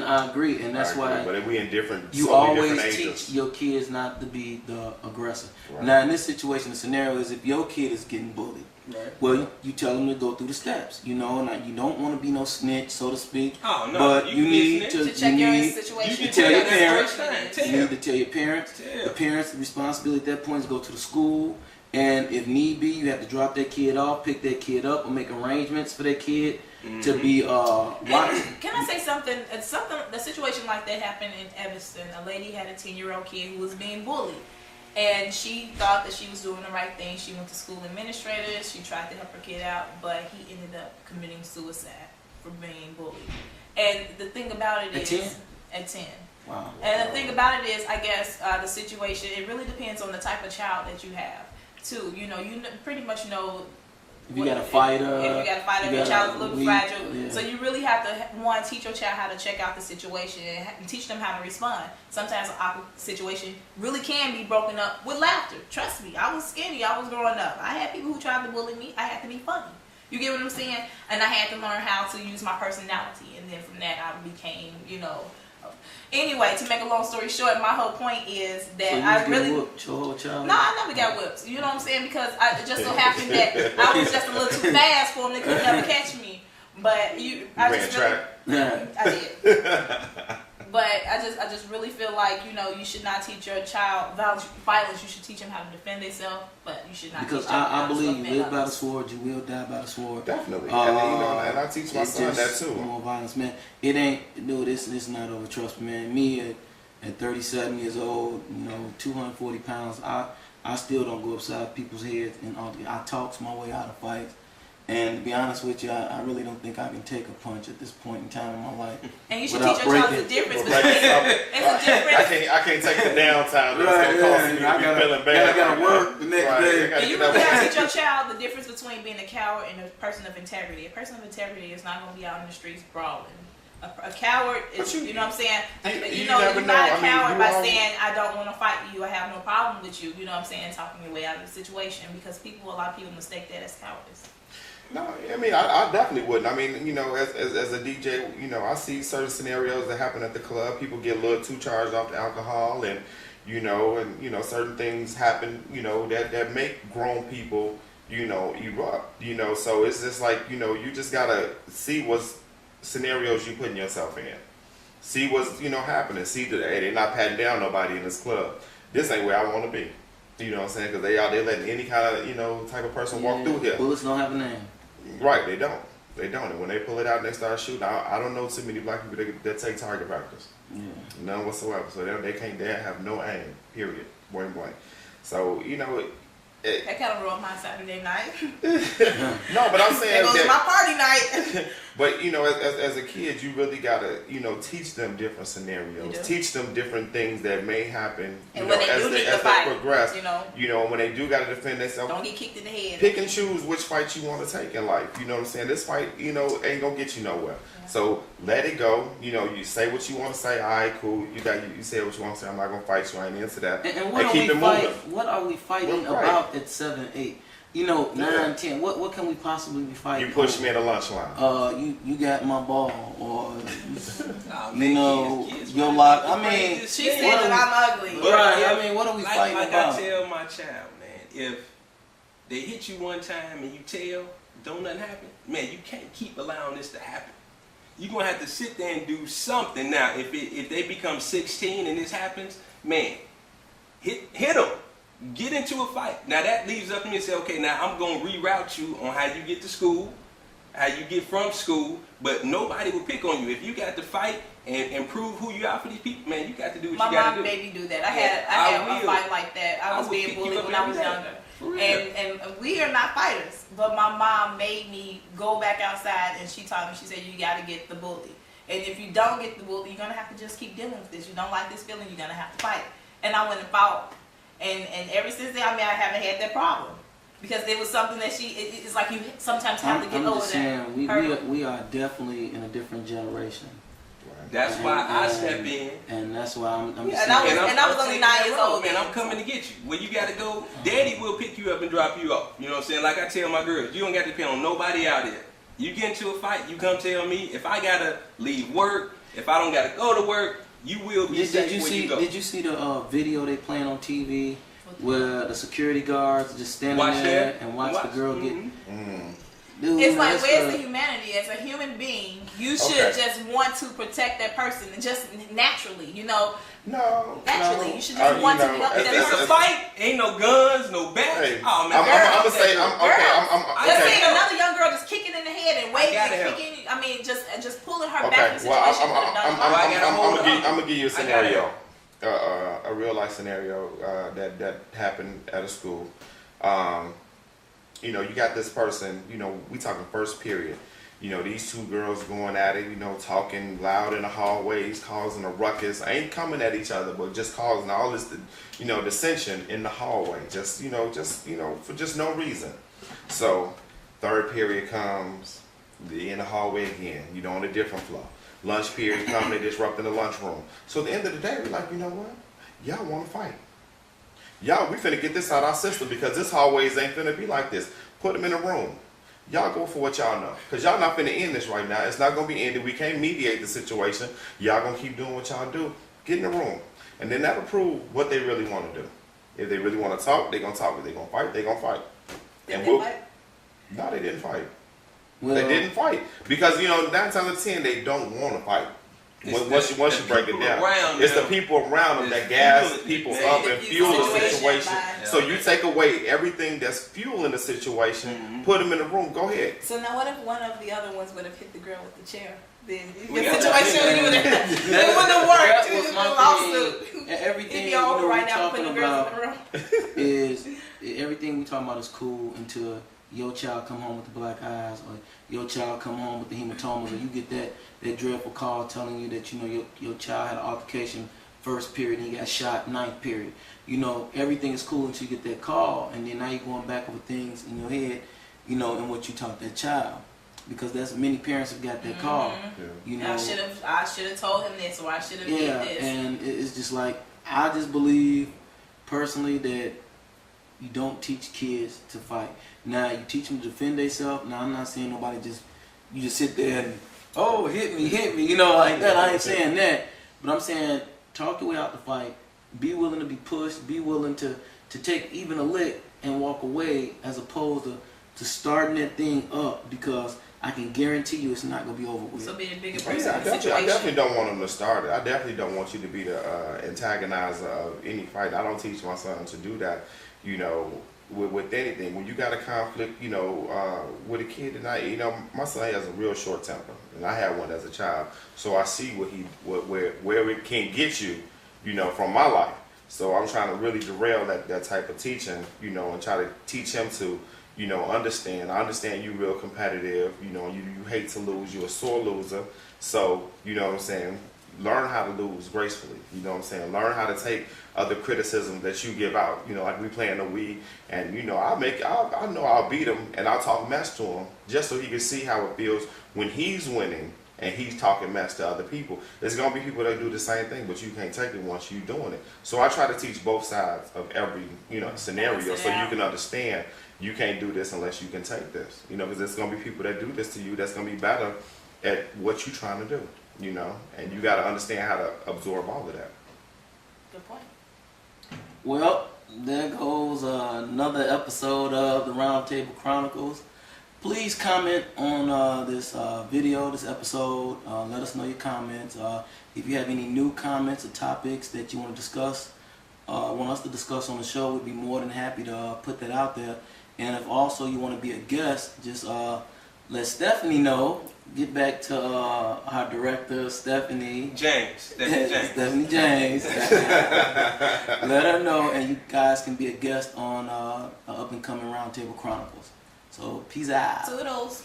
I agree, and that's why. But if we in different, you always teach your kids not to be the aggressor. Right. Now, in this situation, the scenario is if your kid is getting bullied. Right. Well, you tell them to go through the steps, you know, and you don't want to be no snitch, so to speak. Oh no! But you need to check your situation. You tell your parents. You need to tell your parents. The parents' responsibility at that point is to go to the school, and if need be, you have to drop that kid off, pick that kid up, or make arrangements for that kid to be watched. Can I say something? The situation like that happened in Evanston. A lady had a 10-year-old kid who was being bullied. And she thought that she was doing the right thing. She went to school administrator. She tried to help her kid out, but he ended up committing suicide for being bullied. And the thing about it is... At 10. Wow. And the thing about it is, I guess, the situation, it really depends on the type of child that you have, too. You know, you pretty much know... If you got a fighter, if your child's a little fragile. So you really have to, teach your child how to check out the situation and teach them how to respond. Sometimes an awkward situation really can be broken up with laughter. Trust me, I was skinny, I was growing up. I had people who tried to bully me. I had to be funny. You get what I'm saying? And I had to learn how to use my personality. And then from that, I became, Anyway, to make a long story short, my whole point is that I really... whooped your whole child? No, I never got whipped. You know what I'm saying? Because it just so happened that I was just a little too fast for them. They could never catch me. But I did. But I just really feel like, you should not teach your child violence. You should teach them how to defend themselves, but you should not because teach them I believe you live by the sword, you will die by the sword. Definitely. And I teach my son that too. More violence, man. It ain't, this is not over, trust me, man. Me at 37 years old, 240 pounds, I still don't go upside people's heads, and I talk my way out of fights. And to be honest with you, I really don't think I can take a punch at this point in time in my life. And you should teach your child the difference between I can't take the downtime. It's gonna cause me to be feeling bad. I gotta work the next day. And you really gotta teach your child the difference between being a coward and a person of integrity. A person of integrity is not gonna be out in the streets brawling. A coward is, you know what I'm saying? You're not a coward by saying, I don't want to fight you, I have no problem with you, you know what I'm saying, talking your way out of the situation, because a lot of people mistake that as cowardice. No, I mean, I definitely wouldn't. I mean, as a DJ, I see certain scenarios that happen at the club. People get a little too charged off the alcohol, and certain things happen, that make grown people, erupt. So it's just like, you just gotta see what scenarios you putting yourself in. See what's happening. See that they're not patting down nobody in this club. This ain't where I want to be. You know what I'm saying? Because they out there letting any kind of type of person walk through here. Bullets don't have a name. Right, they don't. And when they pull it out and they start shooting, I don't know too many black people that take target practice. Yeah. None whatsoever. So they have no aim. Period. Point blank. So that kind of ruined my Saturday night. No, but I'm saying that goes my party night. But as a kid, you really gotta teach them different scenarios, teach them different things that may happen. And when they progress, when they do gotta defend themselves, don't get kicked in the head. Pick and choose which fight you want to take in life. You know what I'm saying? This fight, ain't gonna get you nowhere. Yeah. So let it go. You say what you want to say. All right, cool. You say what you want to say. I'm not gonna fight you. I ain't into that. And what are we fighting about at 7, 8? 9, 10. What can we possibly be fighting? You pushed me at the lunch line. You got my ball, or kids your lock. I mean, she said that I'm ugly. Right. I mean, what are we fighting about? I tell my child, man, if they hit you one time and you tell, don't nothing happen. Man, you can't keep allowing this to happen. You're gonna have to sit there and do something. Now, if they become 16 and this happens, man, hit them. Get into a fight. Now that leaves up to me and say, okay, now I'm going to reroute you on how you get to school, how you get from school, but nobody will pick on you. If you got to fight and prove who you are for these people, man, you got to do what you got to do. My mom made me do that. I had a fight like that. I was being bullied when I was younger. And we are not fighters, but my mom made me go back outside, and she told me, she said, you got to get the bully. And if you don't get the bully, you're going to have to just keep dealing with this. You don't like this feeling, you're going to have to fight. And I went and fought. And ever since then, I haven't had that problem, because it was something that it's like you sometimes have to get over that. We are definitely in a different generation. That's why I step in, and that's why I'm. And I was only 9 years old. Man, I'm coming to get you. Where you got to go, Daddy will pick you up and drop you off. You know what I'm saying? Like I tell my girls, you don't got to depend on nobody out there. You get into a fight, you come tell me. If I gotta leave work, if I don't gotta go to work, you will be safe when you go. Did you see the video they playing on TV where the security guards just standing there and watch the girl get? Dude, it's like, where's the humanity? As a human being, you should just want to protect that person, and just naturally, you know. No. Naturally, you should just want to help that If it's person. a fight, ain't no guns, no bats. Hey, Oh man, I'm gonna say, I'm Just okay. seeing another young girl just kicking in the head and waving gotta and help. kicking. I mean, just pulling her Okay, back in the well, situation. I'm gonna give you a I scenario, a real life scenario that happened at a school. You know, you got this person. You know, we talking first period. You know, these two girls going at it. You know, talking loud in the hallways, causing a ruckus. Ain't coming at each other, but just causing all this, you know, dissension in the hallway. Just for just no reason. So, third period comes. They in the hallway again, you know, on a different floor. Lunch period come, they disrupting the lunchroom. So at the end of the day, we're like, you know what? Y'all want to fight. Y'all, we finna get this out our system because this hallways ain't finna be like this. Put them in a room. Y'all go for what y'all know. Because y'all not finna end this right now. It's not gonna be ended. We can't mediate the situation. Y'all gonna keep doing what y'all do. Get in the room. And then that'll prove what they really want to do. If they really want to talk, they gonna talk. If they gonna fight, they gonna fight. No, they didn't fight. Well, They didn't fight because, you know, 9 times out of 10 they don't want to fight. Once you break it down, it's the people around them that gas people up and fuel the situation. So you take away everything that's fueling the situation, put them in the room. Go ahead. So now, what if one of the other ones would have hit the girl with the chair? Then We the got situation would have it wouldn't have worked. It was a lawsuit. Everything It'd be you over know, right we now, talking putting the girls in the about room. is everything we talking about is cool until your child come home with the black eyes, or your child come home with the hematomas, or you get that dreadful call telling you that, you know, your child had an altercation first period and he got shot ninth period. You know, everything is cool until you get that call, and then now you're going back over things in your head, you know, and what you taught that child. Because that's many parents have got that call. You know, I should have told him this, or I should have did this. And it's just like, I just believe personally that you don't teach kids to fight. Now you teach them to defend themselves. Now I'm not saying nobody you just sit there and, oh, hit me, you know, like that. I ain't saying that, but I'm saying talk your way out the fight. Be willing to be pushed. Be willing to take even a lick and walk away, as opposed to starting that thing up, because I can guarantee you it's not going to be over with. So be a bigger Yeah, person I in the situation. definitely don't want them to start it. I definitely don't want you to be the antagonizer of any fight. I don't teach my son to do that, you know, with anything. When you got a conflict, you know, with a kid, and you know, my son has a real short temper, and I had one as a child, so I see where it can get you, you know, from my life. So I'm trying to really derail that type of teaching, you know, and try to teach him to, you know, understand. I understand you real competitive, you know, you hate to lose, you're a sore loser. So, you know what I'm saying, learn how to lose gracefully, you know what I'm saying? Learn how to take other criticism that you give out, you know, like we playing the Wii, and, you know, I know I'll beat him, and I'll talk mess to him, just so he can see how it feels when he's winning and he's talking mess to other people. There's going to be people that do the same thing, but you can't take it once you're doing it. So I try to teach both sides of every, you know, scenario, so you can understand you can't do this unless you can take this, you know, because there's going to be people that do this to you that's going to be better at what you're trying to do, you know, and you got to understand how to absorb all of that. Good point. Well, there goes another episode of the Roundtable Chronicles. Please comment on this video, this episode. Let us know your comments. If you have any new comments or topics that you want to discuss, want us to discuss on the show, we'd be more than happy to put that out there. And if also you want to be a guest, just let Stephanie know. Get back to our director, Stephanie James. Stephanie James. Let her know, and you guys can be a guest on up and coming Roundtable Chronicles. So peace out. Toodles.